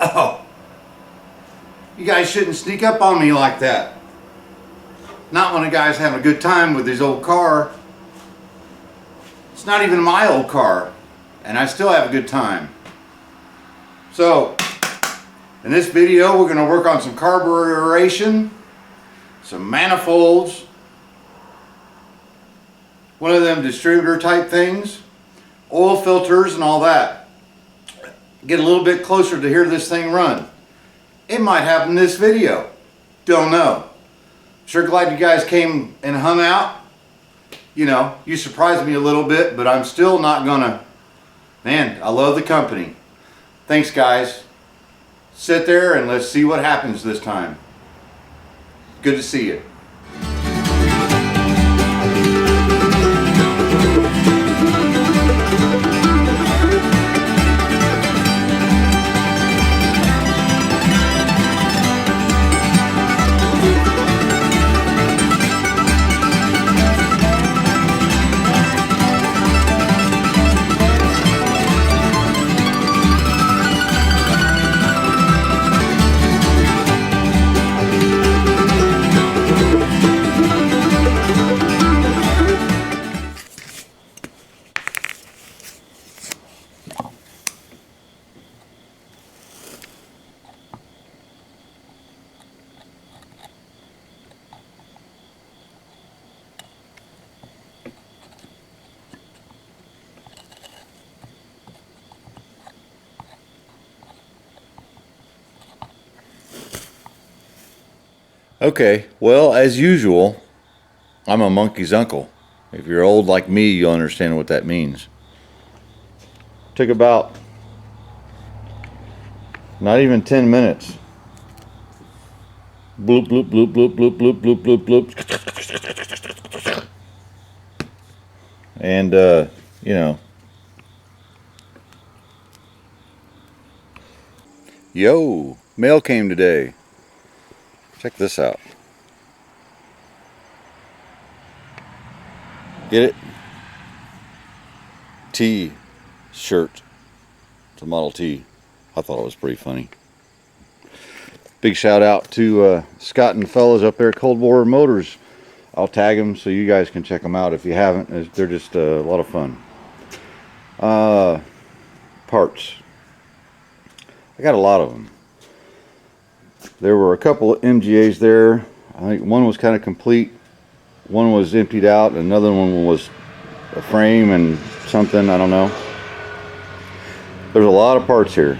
Oh, you guys shouldn't sneak up on me like that. Not when a guy's having a good time with his old car. It's not even my old car, and I still have a good time. So, in this video, we're going to work on some carburation, some manifolds, one of them distributor type things, oil filters and all that. Get a little bit closer to hear this thing run. It might happen in this video. Don't know. Sure glad you guys came and hung out. You know, you surprised me a little bit, but I'm still not gonna. Man, I love the company. Thanks, guys. Sit there and let's see what happens this time. Good to see you. Okay, well, as usual, I'm a monkey's uncle. If you're old like me, you'll understand what that means. Took about not even 10 minutes. Bloop, bloop, bloop, bloop, bloop, bloop, bloop, bloop, bloop. And, you know. Yo, mail came today. Check this out. Get it? T-shirt. It's a Model T. I thought it was pretty funny. Big shout out to Scott and the fellas up there at Cold War Motors. I'll tag them so you guys can check them out if you haven't. They're just a lot of fun. Parts. I got a lot of them. There were a couple of MGAs there. I think one was kind of complete. One was emptied out. Another one was a frame and something. I don't know. There's a lot of parts here.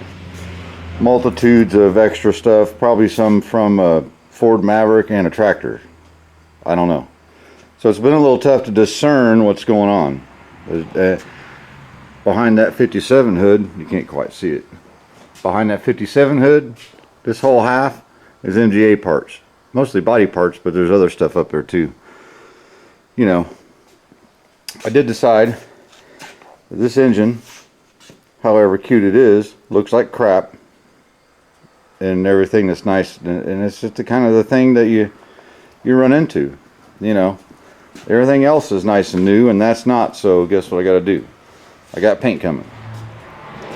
Multitudes of extra stuff. Probably some from a Ford Maverick and a tractor. I don't know. So it's been a little tough to discern what's going on. Behind that 57 hood, you can't quite see it. Behind that 57 hood, this whole half is MGA parts. Mostly body parts, but there's other stuff up there too. You know, I did decide that this engine, however cute it is, looks like crap. And everything that's nice, and it's just the kind of the thing that you run into. You know, everything else is nice and new, and that's not. So guess what I got to do? I got paint coming.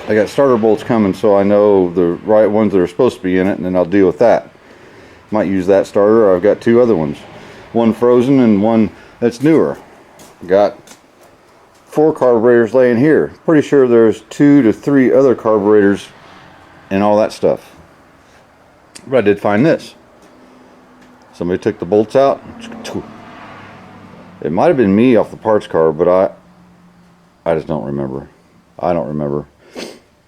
I got starter bolts coming, so I know the right ones that are supposed to be in it, and then I'll deal with that. Might use that starter, or I've got two other ones. One frozen and one that's newer. Got 4 carburetors laying here. Pretty sure there's 2 to 3 other carburetors and all that stuff. But I did find this. Somebody took the bolts out. It might have been me off the parts car, but I just don't remember. I don't remember.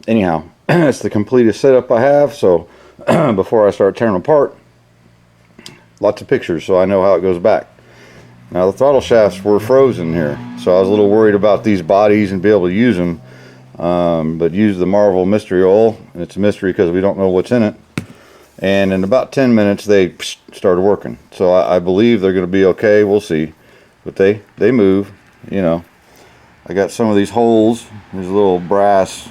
Anyhow, it's the completest setup I have, so before I start tearing them apart, lots of pictures so I know how it goes back. Now the throttle shafts were frozen here, so I was a little worried about these bodies and be able to use them, but use the Marvel mystery oil, and it's a mystery because we don't know what's in it, and in about 10 minutes they started working. So I believe they're going to be okay. We'll see, but they move. You know, I got some of these holes, these little brass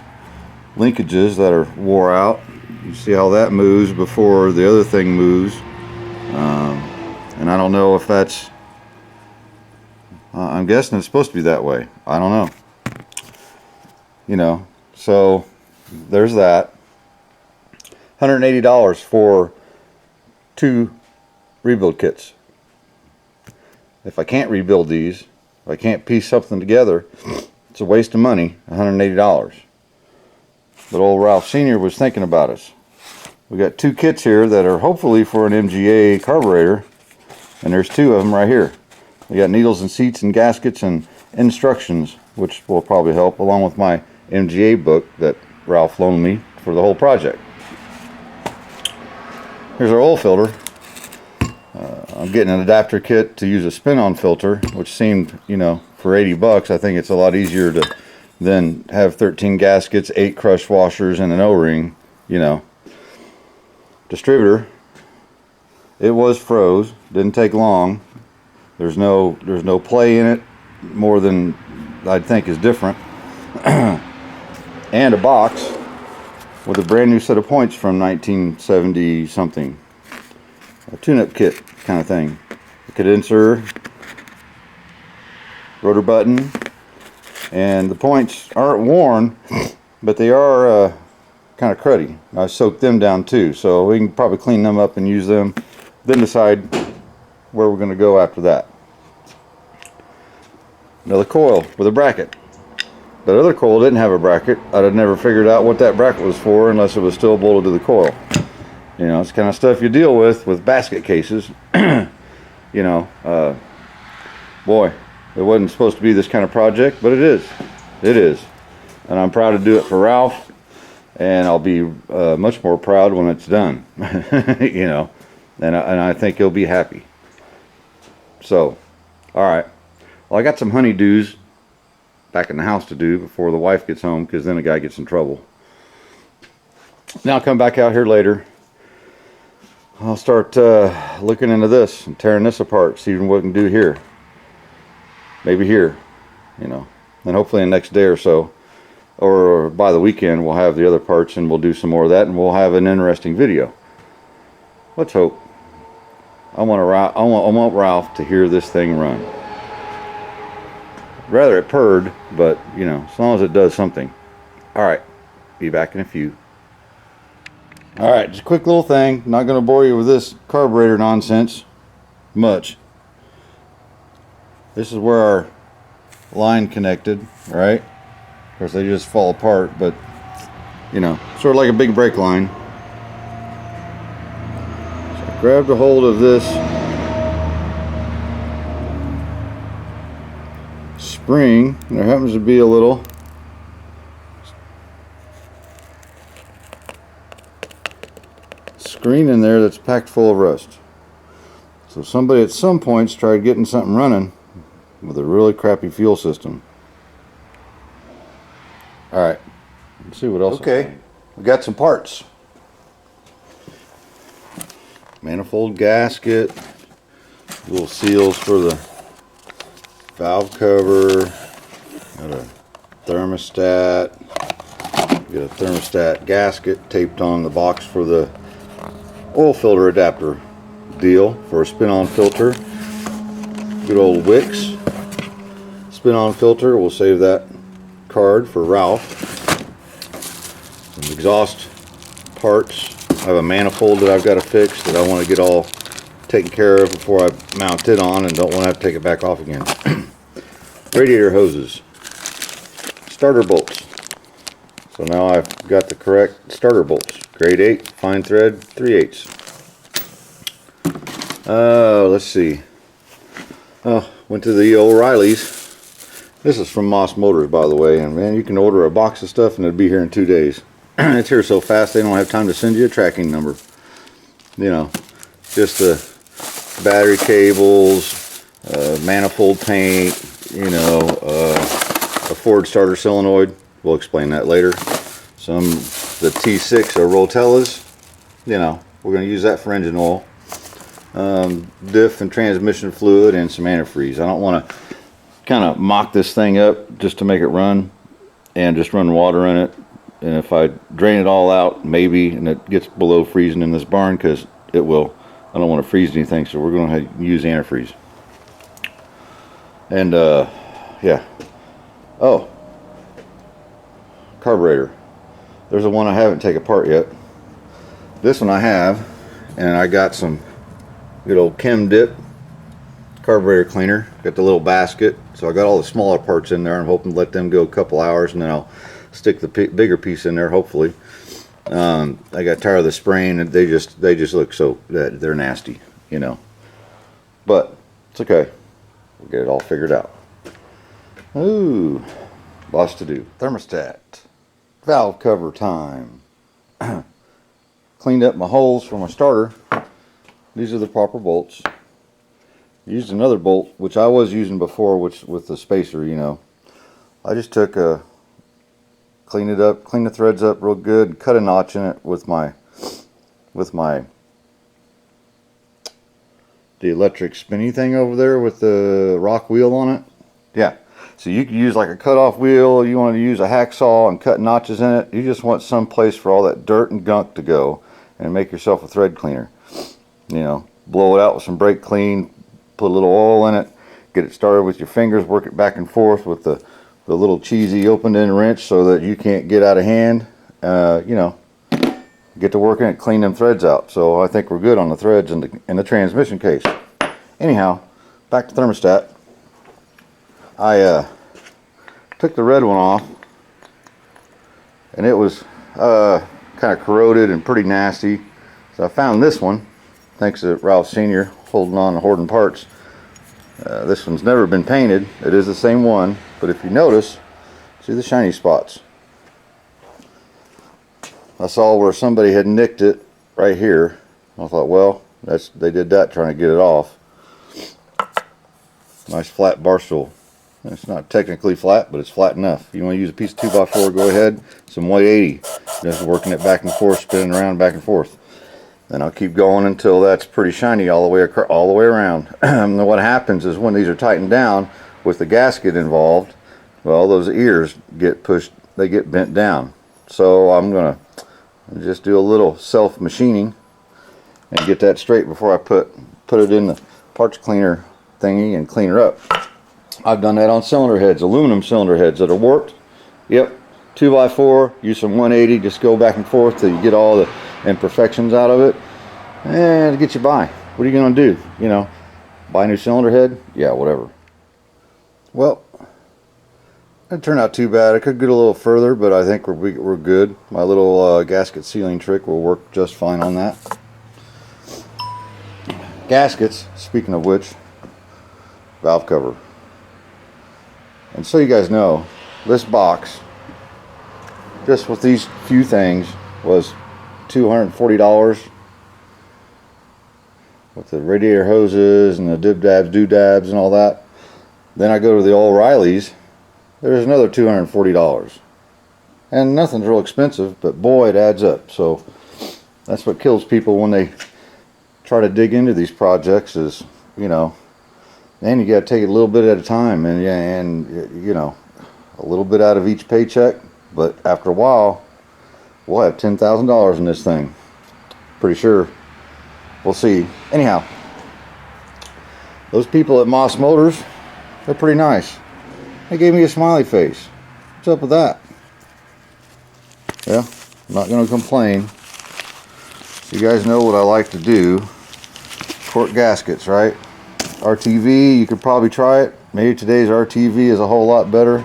linkages that are wore out. You see how that moves before the other thing moves. And I don't know if that's, I'm guessing it's supposed to be that way. I don't know. You know, so there's that. $180 for 2 rebuild kits. If I can't rebuild these, if I can't piece something together, it's a waste of money, $180. But old Ralph Sr. was thinking about us. We got 2 kits here that are hopefully for an MGA carburetor, and there's 2 of them right here. We got needles and seats and gaskets and instructions, which will probably help, along with my MGA book that Ralph loaned me for the whole project. Here's our oil filter. I'm getting an adapter kit to use a spin-on filter, which seemed, you know, for 80 bucks, I think it's a lot easier to than have 13 gaskets, 8 crush washers, and an O-ring, you know. Distributor, it was froze, didn't take long. There's no play in it, more than I'd think is different. And a box with a brand new set of points from 1970 something. A tune-up kit kind of thing. A condenser, rotor button, and the points aren't worn, but they are kind of cruddy. I soaked them down too, so we can probably clean them up and use them, then decide where we're going to go after that. Another coil with a bracket. That other coil didn't have a bracket. I'd have never figured out what that bracket was for unless it was still bolted to the coil. You know, it's the kind of stuff you deal with basket cases. You know, boy, it wasn't supposed to be this kind of project, but it is. It is. And I'm proud to do it for Ralph, and I'll be much more proud when it's done. You know, and I think he'll be happy. So, all right. Well, I got some honeydews back in the house to do before the wife gets home, because then the guy gets in trouble. Now I'll come back out here later. I'll start looking into this and tearing this apart, seeing what we can do here. Maybe here, you know. And hopefully the next day or so, or by the weekend, we'll have the other parts and we'll do some more of that, and we'll have an interesting video. Let's hope. I want Ralph to hear this thing run. Rather it purred, but you know, as long as it does something. Alright, be back in a few. Alright, just a quick little thing. Not going to bore you with this carburetor nonsense much. This is where our line connected, right? Of course they just fall apart, but you know, sort of like a big brake line. So I grabbed a hold of this spring, and there happens to be a little screen in there that's packed full of rust. So somebody at some points tried getting something running with a really crappy fuel system. Alright, let's see what else. Okay, we got some parts. Manifold gasket, little seals for the valve cover, got a thermostat, got a thermostat gasket taped on the box for the oil filter adapter deal for a spin-on filter. Good old Wix spin-on filter. We'll save that card for Ralph. Some exhaust parts. I have a manifold that I've got to fix that I want to get all taken care of before I mount it on, and don't want to have to take it back off again. Radiator hoses, starter bolts. So now I've got the correct starter bolts. Grade 8, fine thread, 3/8. Let's see. Went to the O'Reilly's. This is from Moss Motors, by the way, and man, you can order a box of stuff and it'll be here in 2 days. It's here so fast they don't have time to send you a tracking number. You know, just the battery cables, manifold paint, you know, a Ford starter solenoid. We'll explain that later. The T6 or Rotellas, you know, We're going to use that for engine oil, diff and transmission fluid, and some antifreeze. I don't want to kind of mock this thing up just to make it run and just run water in it. And if I drain it all out, maybe, and it gets below freezing in this barn, because it will, I don't want to freeze anything, so we're going to use antifreeze. And yeah. Oh, carburetor. There's the one I haven't taken apart yet. This one I have, and I got some good old Chem Dip carburetor cleaner. Got the little basket, so I got all the smaller parts in there. I'm hoping to let them go a couple hours, and then I'll stick the bigger piece in there, hopefully. I got tired of the spraying, and they just look so, they're nasty, you know. But it's okay. We'll get it all figured out. Ooh, lots to do. Thermostat, valve cover time. Cleaned up my holes for my starter. These are the proper bolts. Used another bolt, which I was using before, which with the spacer, you know. I just took cleaned it up, cleaned the threads up real good, cut a notch in it with the electric spinny thing over there with the rock wheel on it. Yeah. So you could use like a cut-off wheel. You want to use a hacksaw and cut notches in it. You just want some place for all that dirt and gunk to go, and make yourself a thread cleaner. You know, blow it out with some brake clean, put a little oil in it, get it started with your fingers, work it back and forth with the little cheesy opened-end wrench so that you can't get out of hand. You know, get to working it, clean them threads out. So I think we're good on the threads and the transmission case. Anyhow, back to thermostat. I took the red one off, and it was kind of corroded and pretty nasty. So I found this one, thanks to Ralph Sr. holding on to hoarding parts. This one's never been painted. It is the same one, but if you notice, see the shiny spots. I saw where somebody had nicked it right here. I thought, well, they did that trying to get it off. Nice flat bar stool. It's not technically flat, but it's flat enough. You want to use a piece of 2x4, go ahead. Some 180, just working it back and forth, spinning around back and forth. Then I'll keep going until that's pretty shiny all the way around. And what happens is when these are tightened down with the gasket involved, well, those ears get pushed, they get bent down. So I'm gonna just do a little self-machining and get that straight before I put it in the parts cleaner thingy and clean her up. I've done that on cylinder heads, aluminum cylinder heads that are warped. Yep, 2x4, use some 180, just go back and forth till you get all the imperfections out of it, and get you by. What are you gonna do? You know, buy a new cylinder head? Yeah, whatever. Well, it didn't turn out too bad. I could get a little further, but I think we're good. My little gasket sealing trick will work just fine on that. Gaskets, speaking of which, valve cover. And so you guys know, this box, just with these few things, was $240 with the radiator hoses and the dib-dabs, do-dabs and all that. Then I go to the O'Reilly's, there's another $240. And nothing's real expensive, but boy, it adds up. So that's what kills people when they try to dig into these projects is, you know, and you got to take it a little bit at a time, and you know, a little bit out of each paycheck. But after a while, we'll have $10,000 in this thing. Pretty sure. We'll see. Anyhow, those people at Moss Motors, they're pretty nice. They gave me a smiley face. What's up with that? Yeah, I'm not going to complain. You guys know what I like to do. Cork gaskets, right? RTV, you could probably try it. Maybe today's RTV is a whole lot better.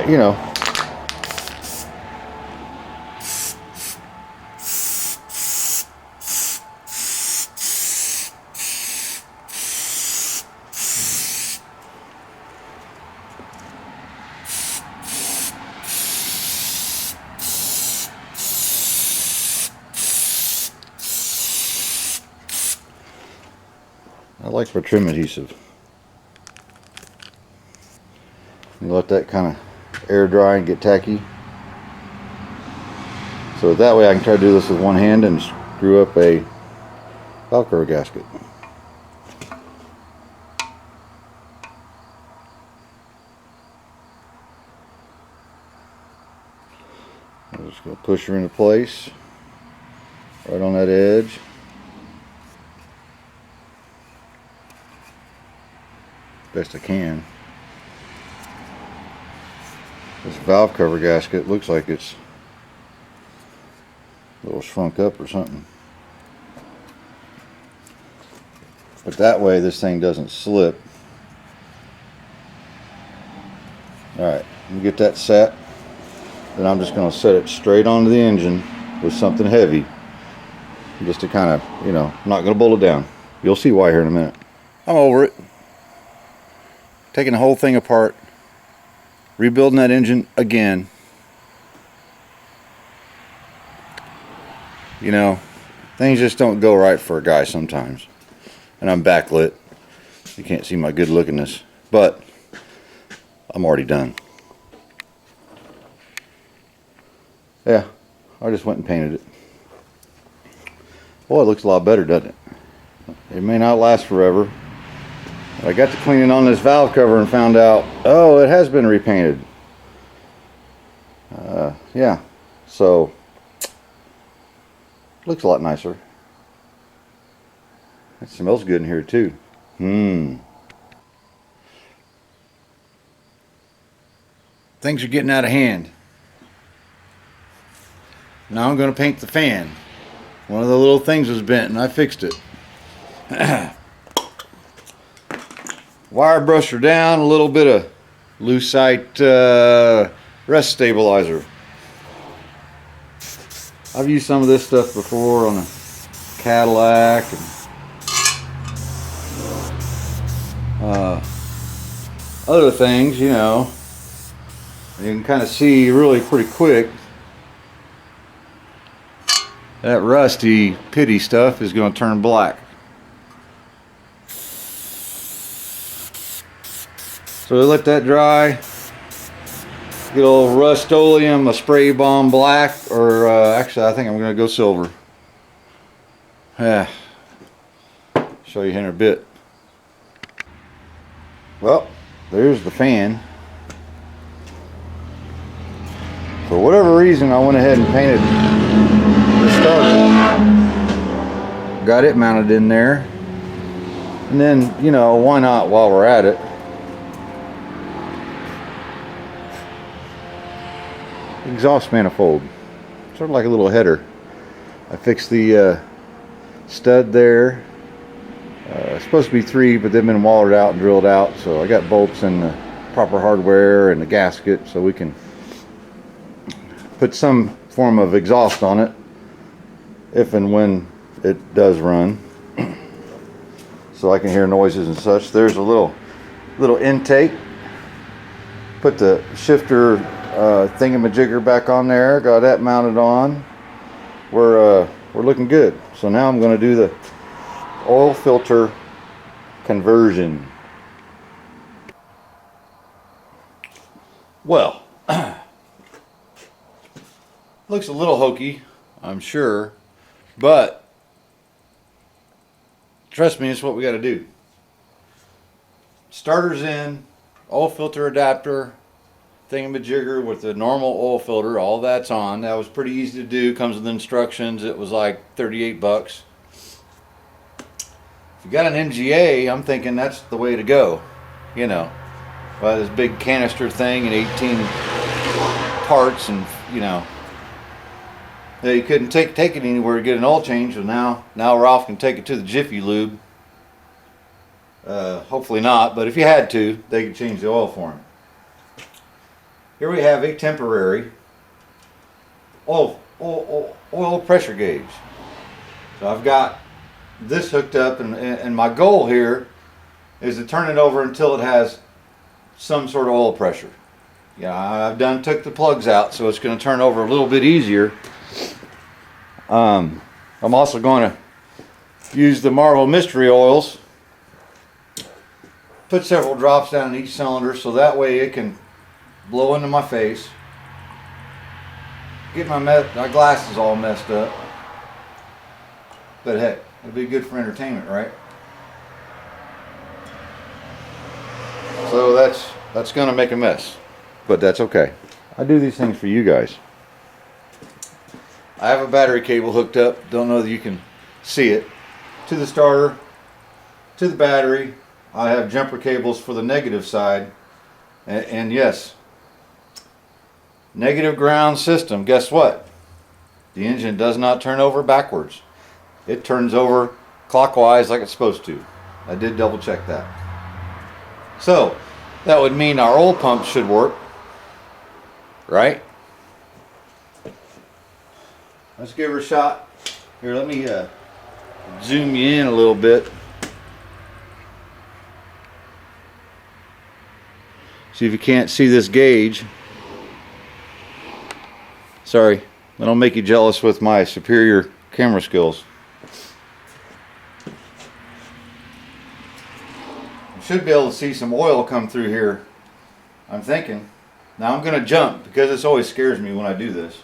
You know. I like my trim adhesive. You let that kind of air dry and get tacky. So that way I can try to do this with one hand and screw up a valve cover gasket. I'm just going to push her into place right on that edge. Best I can. This valve cover gasket looks like it's a little shrunk up or something. But that way this thing doesn't slip. Alright, let me get that set. Then I'm just going to set it straight onto the engine with something heavy. Just to kind of, you know, I'm not going to bolt it down. You'll see why here in a minute. I'm over it. Taking the whole thing apart. Rebuilding that engine again. You know, things just don't go right for a guy sometimes. And I'm backlit. You can't see my good lookingness. But I'm already done. Yeah, I just went and painted it. Boy, it looks a lot better, doesn't it? It may not last forever. I got to cleaning on this valve cover and found out, oh, it has been repainted. Yeah, so looks a lot nicer. It smells good in here too. Things are getting out of hand. Now I'm going to paint the fan. One of the little things was bent and I fixed it. Wire brusher down, a little bit of lucite rest stabilizer. I've used some of this stuff before on a Cadillac and other things, you know. You can kind of see really pretty quick that rusty pity stuff is going to turn black. So we let that dry. Get a little Rust-Oleum, a spray bomb black, or actually I think I'm going to go silver. Yeah. Show you in a bit. Well, there's the fan. For whatever reason, I went ahead and painted the starter. Got it mounted in there. And then, you know, why not while we're at it? Exhaust manifold, sort of like a little header. I fixed the stud there. It's supposed to be 3, but they've been wallered out and drilled out, so I got bolts and the proper hardware and the gasket so we can put some form of exhaust on it if and when it does run, so I can hear noises and such. There's a little intake. Put the shifter thingamajigger back on there. Got that mounted on. We're looking good. So now I'm going to do the oil filter conversion. Well, looks a little hokey, I'm sure, but trust me, it's what we got to do. Starter's in, oil filter adapter, thingamajigger with the normal oil filter, all that's on. That was pretty easy to do, comes with instructions. It was like 38 bucks. If you got an MGA, I'm thinking that's the way to go, you know. Buy this big canister thing and 18 parts, and you know, you couldn't take it anywhere to get an oil change. So now Ralph can take it to the Jiffy Lube. Hopefully not, but if you had to, they could change the oil for him. Here we have a temporary oil pressure gauge. So I've got this hooked up, and my goal here is to turn it over until it has some sort of oil pressure. Yeah, I've took the plugs out, so it's going to turn over a little bit easier. I'm also going to use the Marvel Mystery Oils. Put several drops down in each cylinder so that way it can blow into my face. get my glasses all messed up. But heck, it'd be good for entertainment, right? So that's gonna make a mess, but that's okay. I do these things for you guys. I have a battery cable hooked up. Don't know that you can see it. To the starter, to the battery. I have jumper cables for the negative side, and yes, negative ground system. Guess what? The engine does not turn over backwards. It turns over clockwise like it's supposed to. I did double check that. So that would mean our oil pump should work, right? Let's give her a shot. Here, let me zoom you in a little bit. See if you can't see this gauge. Sorry, I don't make you jealous with my superior camera skills. You should be able to see some oil come through here, I'm thinking. Now I'm going to jump because this always scares me when I do this.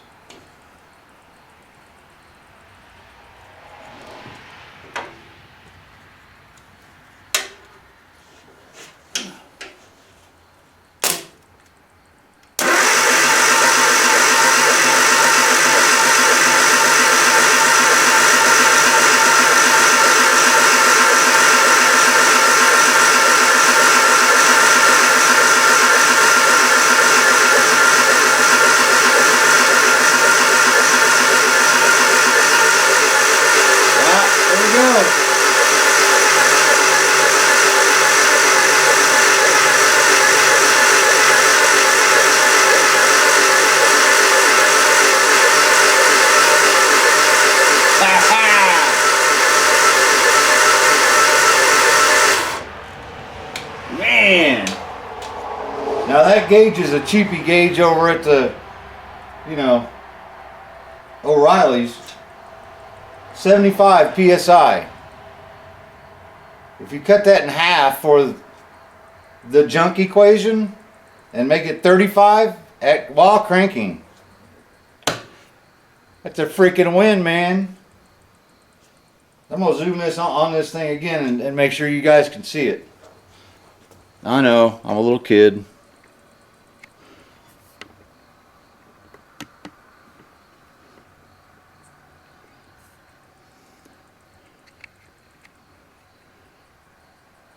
Man, now that gauge is a cheapy gauge over at the, O'Reilly's. 75 psi. If you cut that in half for the junk equation and make it 35 while cranking, that's a freaking win, man. I'm gonna zoom this on this thing again and make sure you guys can see it. I know, I'm a little kid.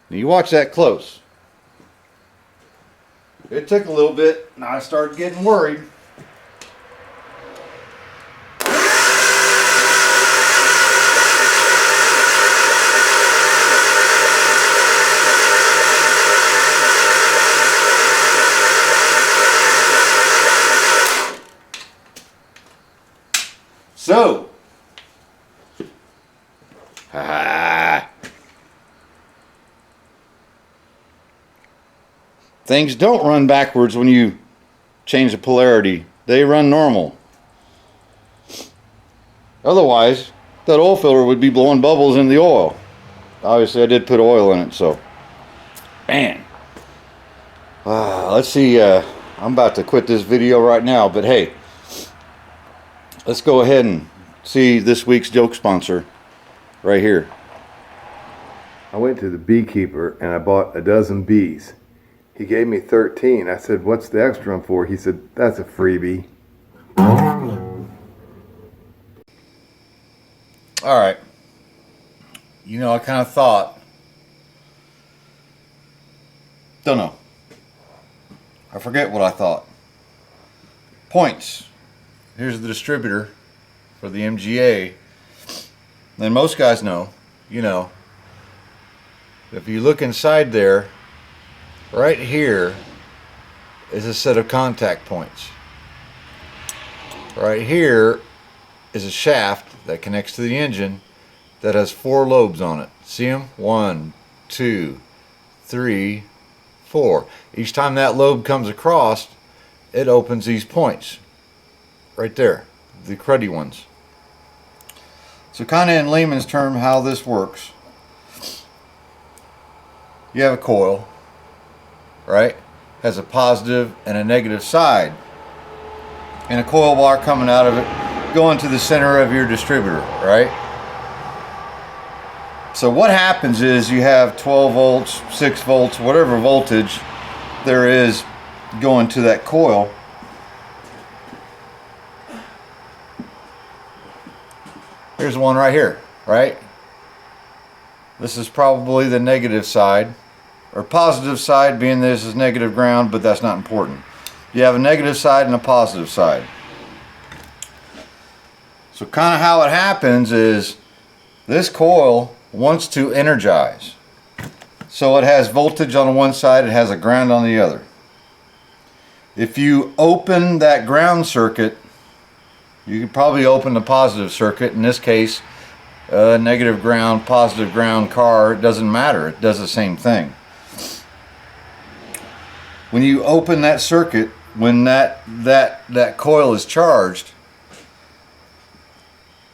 Now you watch that close. It took a little bit, and I started getting worried. So, things don't run backwards when you change the polarity. They run normal. Otherwise, that oil filter would be blowing bubbles in the oil. Obviously, I did put oil in it, so. Man. Let's see. I'm about to quit this video right now, but hey. Let's go ahead and see this week's joke sponsor right here. I went to the beekeeper and I bought a dozen bees. He gave me 13. I said, "What's the extra one for?" He said, "That's a freebie." All right. I kind of thought. Don't know. I forget what I thought. Points. Here's the distributor for the MGA. And most guys know, if you look inside there, right here is a set of contact points. Right here is a shaft that connects to the engine that has 4 lobes on it. See them? 1, 2, 3, 4. Each time that lobe comes across, it opens these points. Right there, the cruddy ones. So kind of in layman's term how this works. You have a coil, right? Has a positive and a negative side. and a coil wire coming out of it going to the center of your distributor, right? So what happens is you have 12 volts, 6 volts, whatever voltage there is going to that coil. Here's one right here, right? This is probably the negative side, or positive side, being this is negative ground, but that's not important. You have a negative side and a positive side. So kind of how it happens is this coil wants to energize. So it has voltage on one side, it has a ground on the other. If you open that ground circuit, you could probably open the positive circuit. In this case, negative ground, positive ground car, it doesn't matter. It does the same thing. When you open that circuit, when that coil is charged,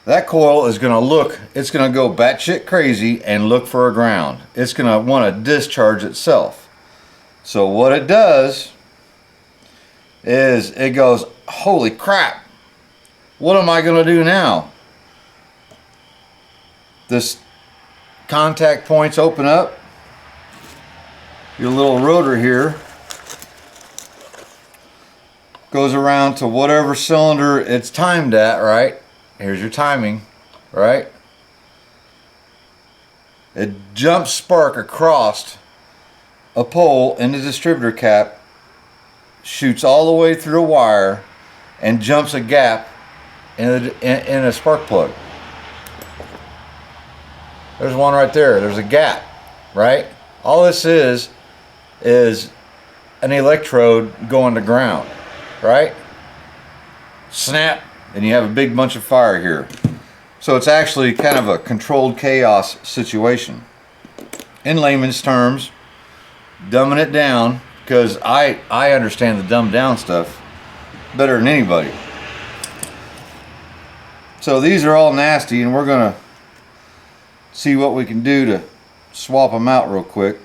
that coil is going to look, it's going to go batshit crazy and look for a ground. It's going to want to discharge itself. So what it does is it goes, holy crap, what am I going to do now? This contact points open up. Your little rotor here goes around to whatever cylinder it's timed at, right? Here's your timing, right? It jumps spark across a pole in the distributor cap, shoots all the way through a wire, and jumps a gap in a spark plug. There's one right there. There's a gap, right? All this is an electrode going to ground, right? Snap, and you have a big bunch of fire here. So it's actually kind of a controlled chaos situation. In layman's terms, dumbing it down, because I understand the dumbed down stuff better than anybody. So these are all nasty, and we're gonna see what we can do to swap them out real quick.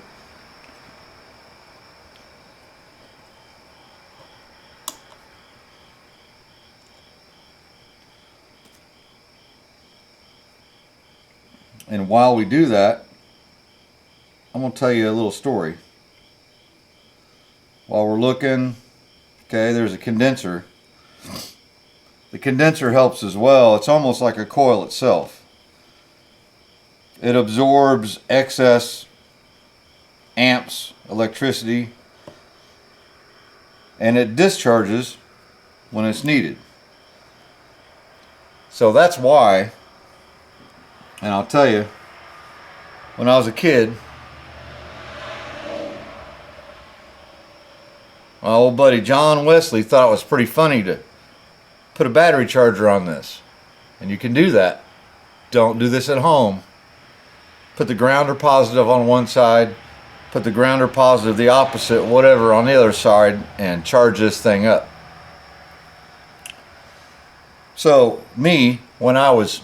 And while we do that, I'm going to tell you a little story. While we're looking, okay, there's a condenser. The condenser helps as well. It's almost like a coil itself. It absorbs excess amps, electricity, and it discharges when it's needed. So that's why. And I'll tell you, when I was a kid, my old buddy John Wesley thought it was pretty funny to put a battery charger on this. And you can do that. Don't do this at home. Put the ground or positive on one side, put the ground or positive, the opposite, whatever, on the other side, and charge this thing up. So me, when I was,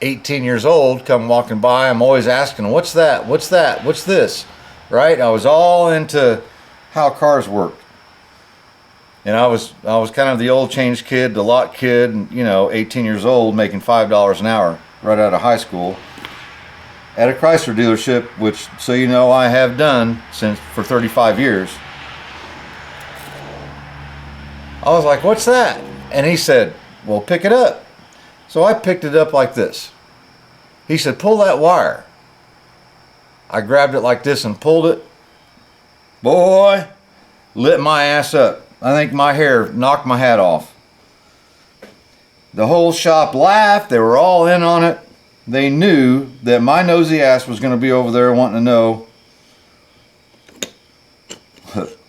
18 years old, come walking by, I'm always asking, what's that? What's that? What's this? Right? I was all into how cars worked. And I was kind of the old change kid, the lot kid, 18 years old, making $5 an hour right out of high school at a Chrysler dealership, which, so you know, I have done for 35 years. I was like, what's that? And he said, well, pick it up. So I picked it up like this. He said, pull that wire. I grabbed it like this and pulled it. Boy, lit my ass up. I think my hair knocked my hat off. The whole shop laughed. They were all in on it. They knew that my nosy ass was going to be over there wanting to know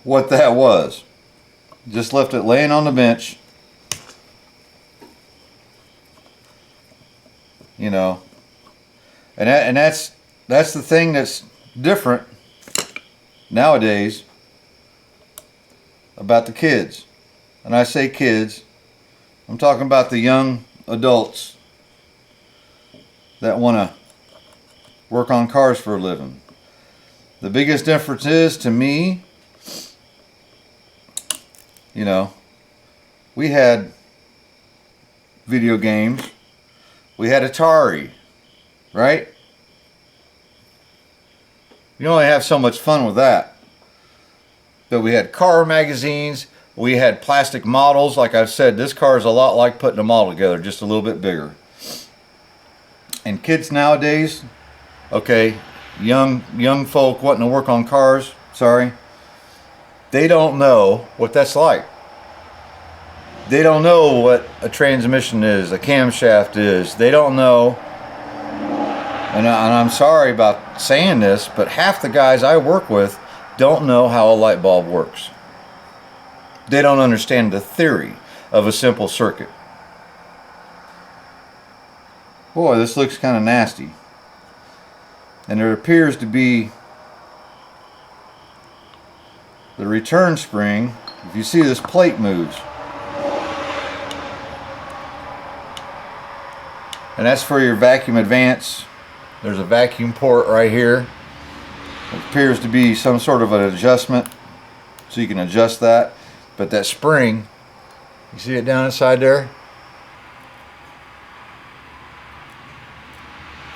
what that was. Just left it laying on the bench. And that's the thing that's different nowadays about the kids. And I say kids, I'm talking about the young adults that want to work on cars for a living. The biggest difference is, to me, we had video games. We had Atari, right? You only have so much fun with that. But we had car magazines. We had plastic models. Like I said, this car is a lot like putting a model together, just a little bit bigger. And kids nowadays, okay, young folk wanting to work on cars, sorry, they don't know what that's like. They don't know what a transmission is, a camshaft is. They don't know, and I'm sorry about saying this, but half the guys I work with don't know how a light bulb works. They don't understand the theory of a simple circuit. Boy, this looks kind of nasty. And there appears to be the return spring. If you see, this plate moves. And that's for your vacuum advance. There's a vacuum port right here. It appears to be some sort of an adjustment, so you can adjust that. But that spring, you see it down inside there?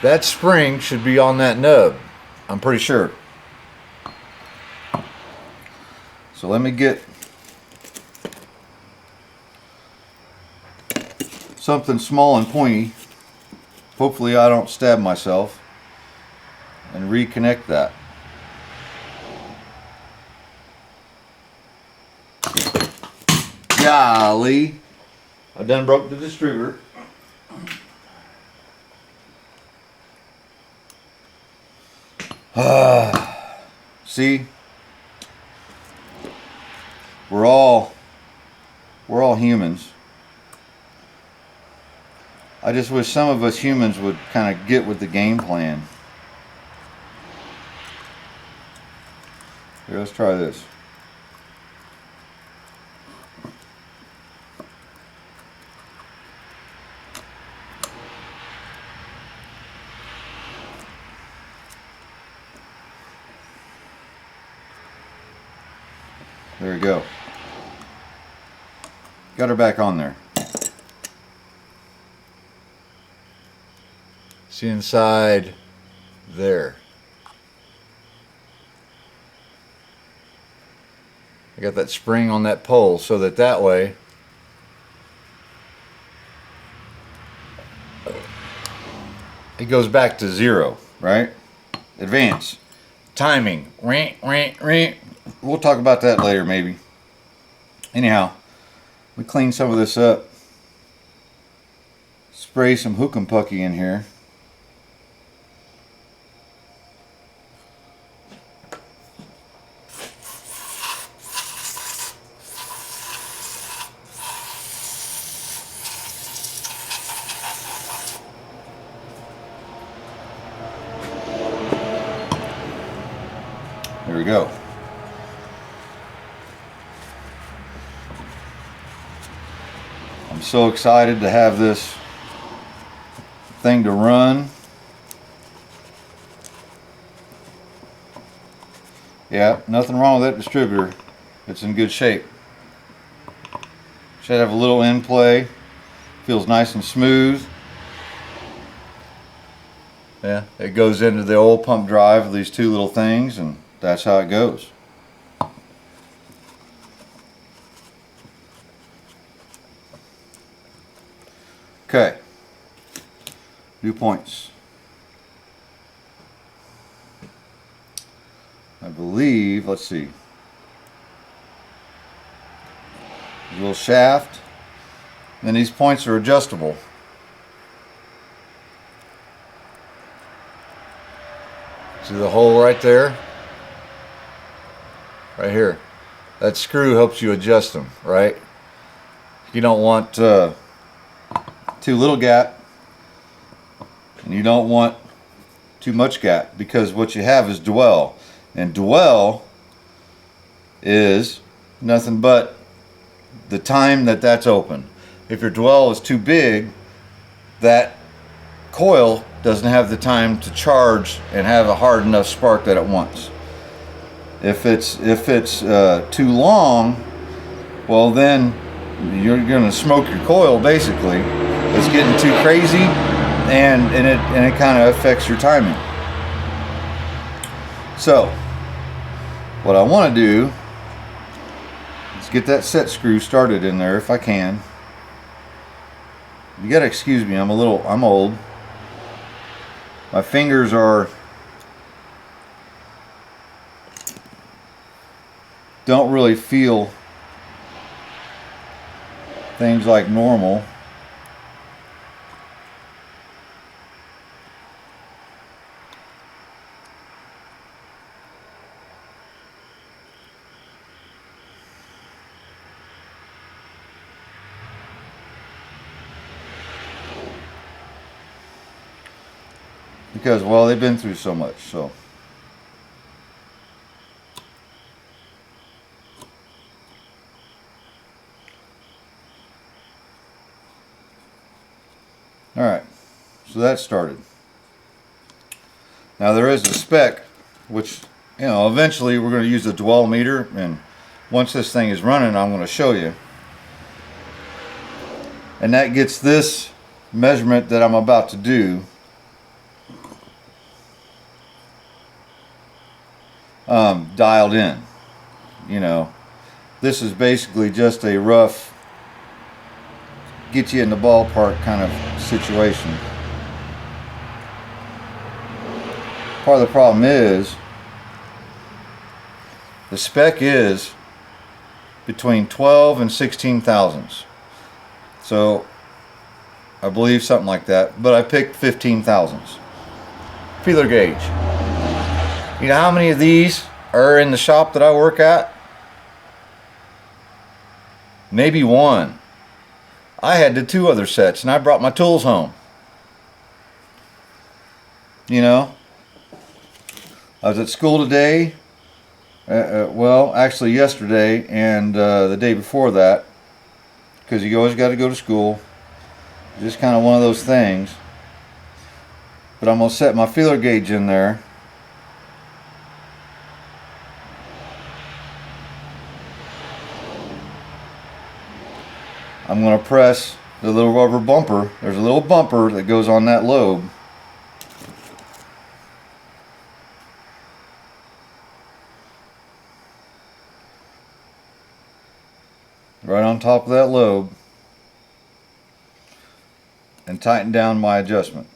That spring should be on that nub, I'm pretty sure. So let me get something small and pointy. Hopefully I don't stab myself, and reconnect that. Golly, I done broke the distributor. See, we're all humans. I just wish some of us humans would kind of get with the game plan. Here, let's try this. There we go. Got her back on there. See inside there. I got that spring on that pole so that way it goes back to 0, right? Advance. Timing. We'll talk about that later maybe. Anyhow, we clean some of this up. Spray some hook'em pucky in here. There we go. I'm so excited to have this thing to run. Yeah, nothing wrong with that distributor. It's in good shape. Should have a little in play. Feels nice and smooth. Yeah, it goes into the oil pump drive of these two little things, and that's how it goes. Okay, dew points. I believe, let's see, a little shaft, and these points are adjustable. See the hole right there? Right here. That screw helps you adjust them, right? You don't want too little gap, and you don't want too much gap, because what you have is dwell, and dwell is nothing but the time that's open. If your dwell is too big, that coil doesn't have the time to charge and have a hard enough spark that it wants. If it's too long, well then you're gonna smoke your coil basically. It's getting too crazy, and it kind of affects your timing. So what I want to do is get that set screw started in there if I can. You gotta excuse me, I'm old. My fingers don't really feel things like normal. Because, well, they've been through so much, so. Alright, so that started. Now there is a spec, which, you know, eventually we're going to use the dwell meter, and once this thing is running, I'm going to show you. And that gets this measurement that I'm about to do dialed in. You know, this is basically just a rough get you in the ballpark kind of situation. Part of the problem is the spec is between 12 and 16 thousandths. So I believe something like that, but I picked 15 thousandths. Feeler gauge. You know how many of these are in the shop that I work at? Maybe one. I had the 2 other sets and I brought my tools home. You know, I was at school today, well actually yesterday and the day before that, because you always got to go to school. Just kind of one of those things. But I'm going to set my feeler gauge in there. I'm going to press the little rubber bumper. There's a little bumper that goes on that lobe. Right on top of that lobe. And tighten down my adjustment.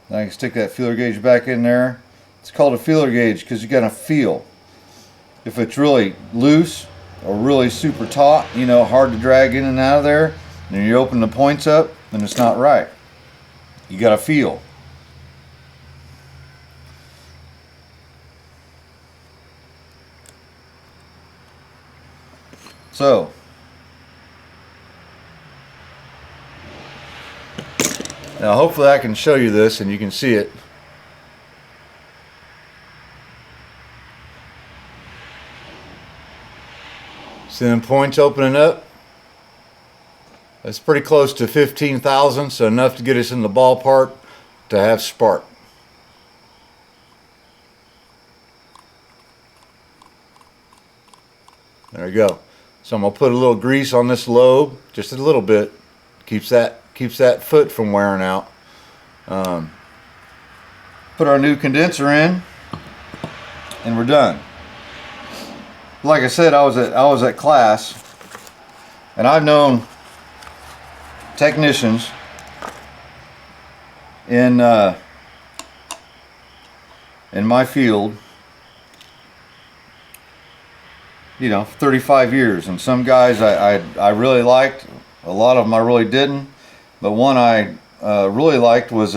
I can stick that feeler gauge back in there. It's called a feeler gauge because you got to feel. If it's really loose or really super taut, you know, hard to drag in and out of there, and you open the points up, then it's not right. You got to feel. So, now hopefully I can show you this and you can see it. See them points opening up? That's pretty close to 15 thousandths, so enough to get us in the ballpark to have spark. There you go. So I'm going to put a little grease on this lobe, just a little bit. Keeps that foot from wearing out. Put our new condenser in, and we're done. Like I said, I was at class, and I've known technicians in my field, you know, 35 years, and some guys I really liked, a lot of them I really didn't, but one I really liked was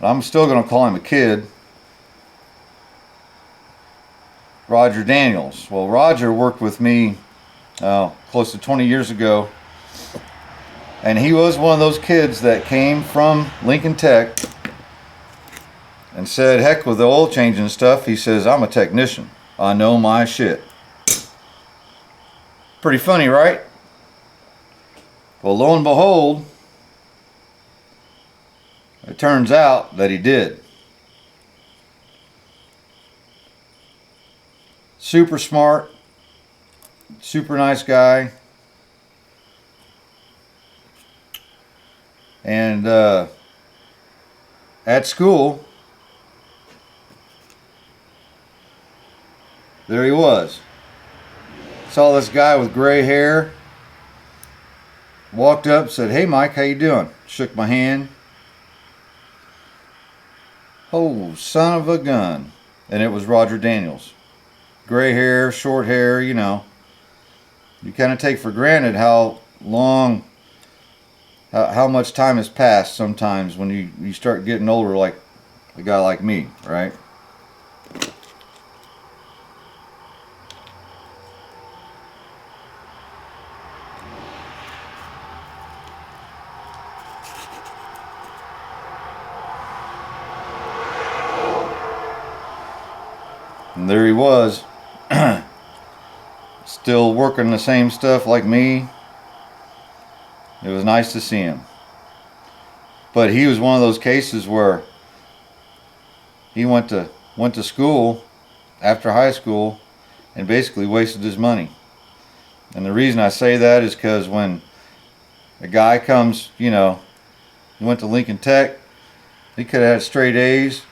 I'm still going to call him a kid, Roger Daniels. Well, Roger worked with me close to 20 years ago, and he was one of those kids that came from Lincoln Tech and said, heck with the oil changing stuff. He says, I'm a technician. I know my shit. Pretty funny, right? Well, lo and behold, it turns out that he did. super smart, super nice guy. And at school, there he was. Saw this guy with gray hair. Walked up, said, "Hey Mike, how you doing?" Shook my hand. Oh, son of a gun. And it was Roger Daniels. Gray hair, short hair, you know. You kind of take for granted how long, how much time has passed sometimes when you start getting older, like a guy like me, right? And there he was, still working the same stuff like me. It was nice to see him. But he was one of those cases where he went to school after high school and basically wasted his money. And the reason I say that is because when a guy comes, you know, he went to Lincoln Tech, he could have had straight A's.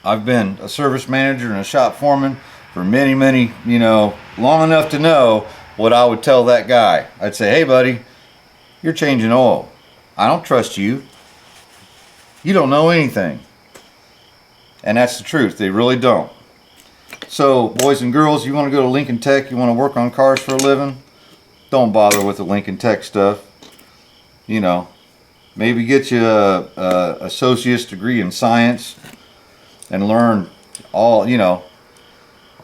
I've been a service manager and a shop foreman for many, you know, long enough to know what I would tell that guy. I'd say, "Hey buddy, you're changing oil. I don't trust you. You don't know anything." And that's the truth. They really don't. So, boys and girls, you want to go to Lincoln Tech, you want to work on cars for a living, don't bother with the Lincoln Tech stuff. You know, maybe get you a associate's degree in science and learn all, you know,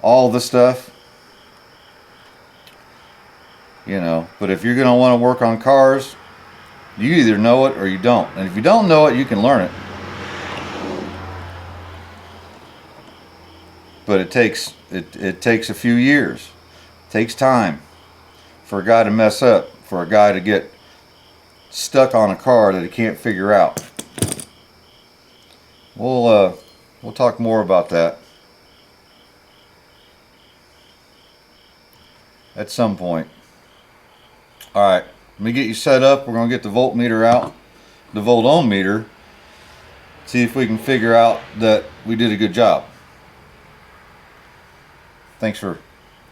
all the stuff. You know, but if you're going to want to work on cars, you either know it or you don't. And if you don't know it, you can learn it. But it takes a few years. It takes time for a guy to mess up, for a guy to get stuck on a car that he can't figure out. We'll talk more about that at some point. All right, let me get you set up. We're going to get the voltmeter out, the volt ohm meter, see if we can figure out that we did a good job. Thanks for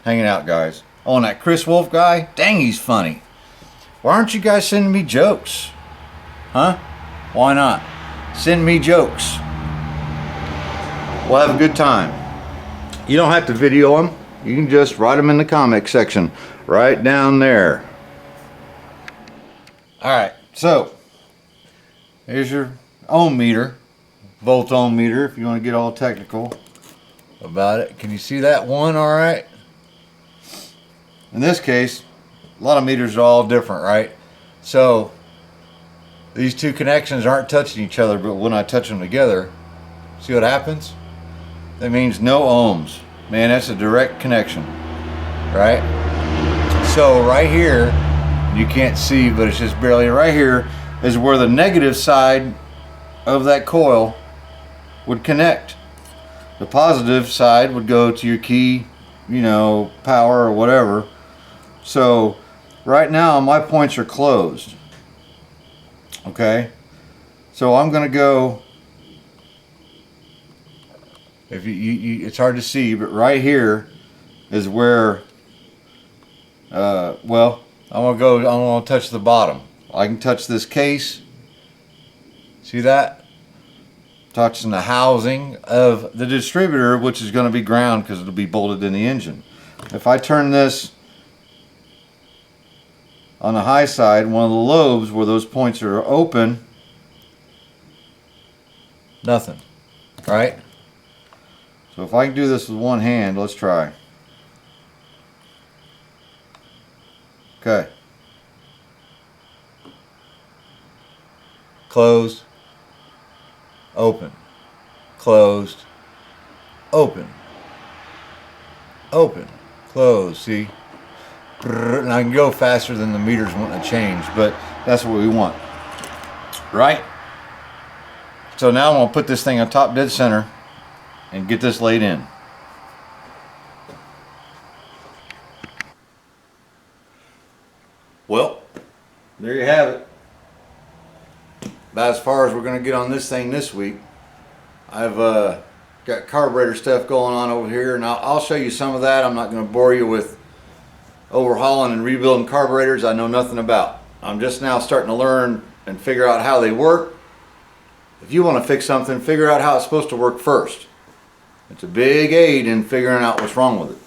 hanging out, guys. Oh, and that Chris Wolf guy, dang, he's funny. Why aren't you guys sending me jokes? Huh? Why not? Send me jokes. We'll have a good time. You don't have to video them. You can just write them in the comment section right down there. Alright, so here's your ohm meter, volt ohm meter, if you want to get all technical about it. Can you see that one all right? In this case, a lot of meters are all different, right? So these two connections aren't touching each other, but when I touch them together, see what happens? That means no ohms. Man, that's a direct connection, right? So right here, you can't see, but it's just barely right here, is where the negative side of that coil would connect. The positive side would go to your key, you know, power or whatever. So right now my points are closed. Okay, so I'm gonna go, if you it's hard to see, but right here is where well, I'm gonna touch the bottom. I can touch this case. See that? Touching the housing of the distributor, which is going to be ground because it'll be bolted in the engine. If I turn this on the high side, one of the lobes where those points are open, nothing, right? So if I can do this with one hand, let's try. Okay. Closed, open, closed, open, open, closed. See? And I can go faster than the meters wanting to change, but that's what we want, right? So now I'm going to put this thing on top dead center and get this laid in. there you have it. About as far as we're going to get on this thing this week. I've got carburetor stuff going on over here, and I'll show you some of that. I'm not going to bore you with overhauling and rebuilding carburetors I know nothing about. I'm just now starting to learn and figure out how they work. If you want to fix something, figure out how it's supposed to work first. It's a big aid in figuring out what's wrong with it.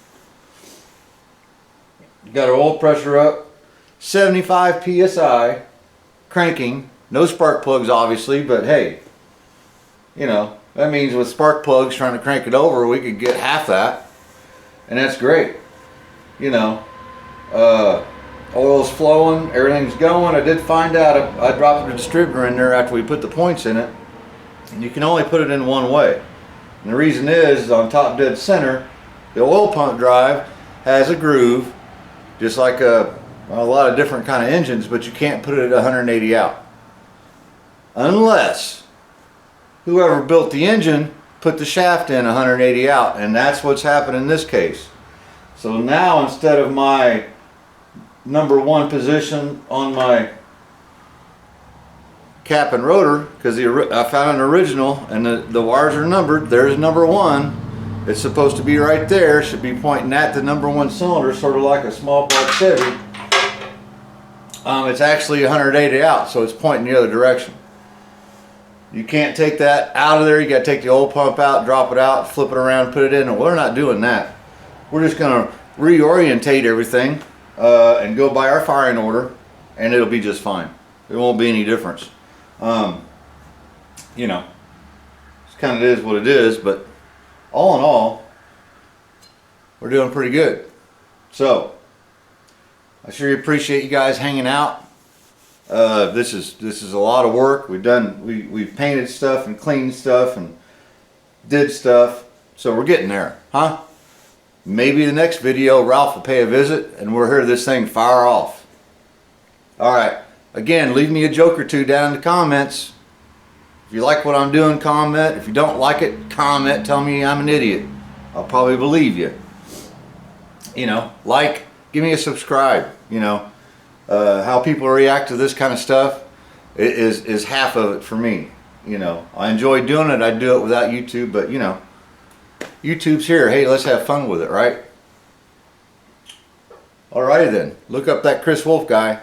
Got our oil pressure up, 75 psi, cranking. No spark plugs obviously, but hey, you know, that means with spark plugs trying to crank it over, we could get half that, and that's great. You know, oil's flowing, everything's going. I did find out I dropped the distributor in there after we put the points in it, and you can only put it in one way. And the reason is on top dead center, the oil pump drive has a groove, just like a lot of different kind of engines, but you can't put it at 180 out. Unless whoever built the engine put the shaft in 180 out, and that's what's happened in this case. So now instead of my number one position on my cap and rotor, because I found an original and the wires are numbered, there's number one. It's supposed to be right there, should be pointing at the number one cylinder, sort of like a small block Chevy. It's actually 180 out, so it's pointing the other direction. You can't take that out of there. You got to take the oil pump out, drop it out, flip it around, put it in. And we're not doing that. We're just going to reorientate everything and go by our firing order, and it'll be just fine. There won't be any difference. You know, it's kind of is what it is, but all in all, we're doing pretty good. So I sure appreciate you guys hanging out. This is a lot of work. We've painted stuff and cleaned stuff and did stuff, so we're getting there, huh? Maybe the next video Ralph will pay a visit and we'll hear this thing fire off. Alright, again, leave me a joke or two down in the comments. If you like what I'm doing, comment. If you don't like it, comment. Tell me I'm an idiot. I'll probably believe you. You know, like, give me a subscribe. You know, how people react to this kind of stuff is half of it for me. You know, I enjoy doing it. I'd do it without YouTube, but you know, YouTube's here. Hey, let's have fun with it, right? Alrighty then. Look up that Chris Wolf guy.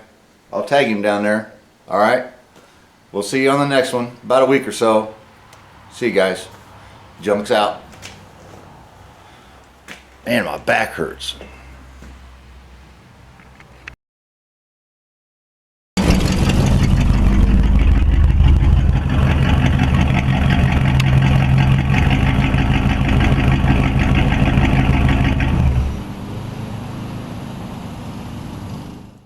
I'll tag him down there. Alright? We'll see you on the next one. About a week or so. See you guys. Junk's out. Man, my back hurts.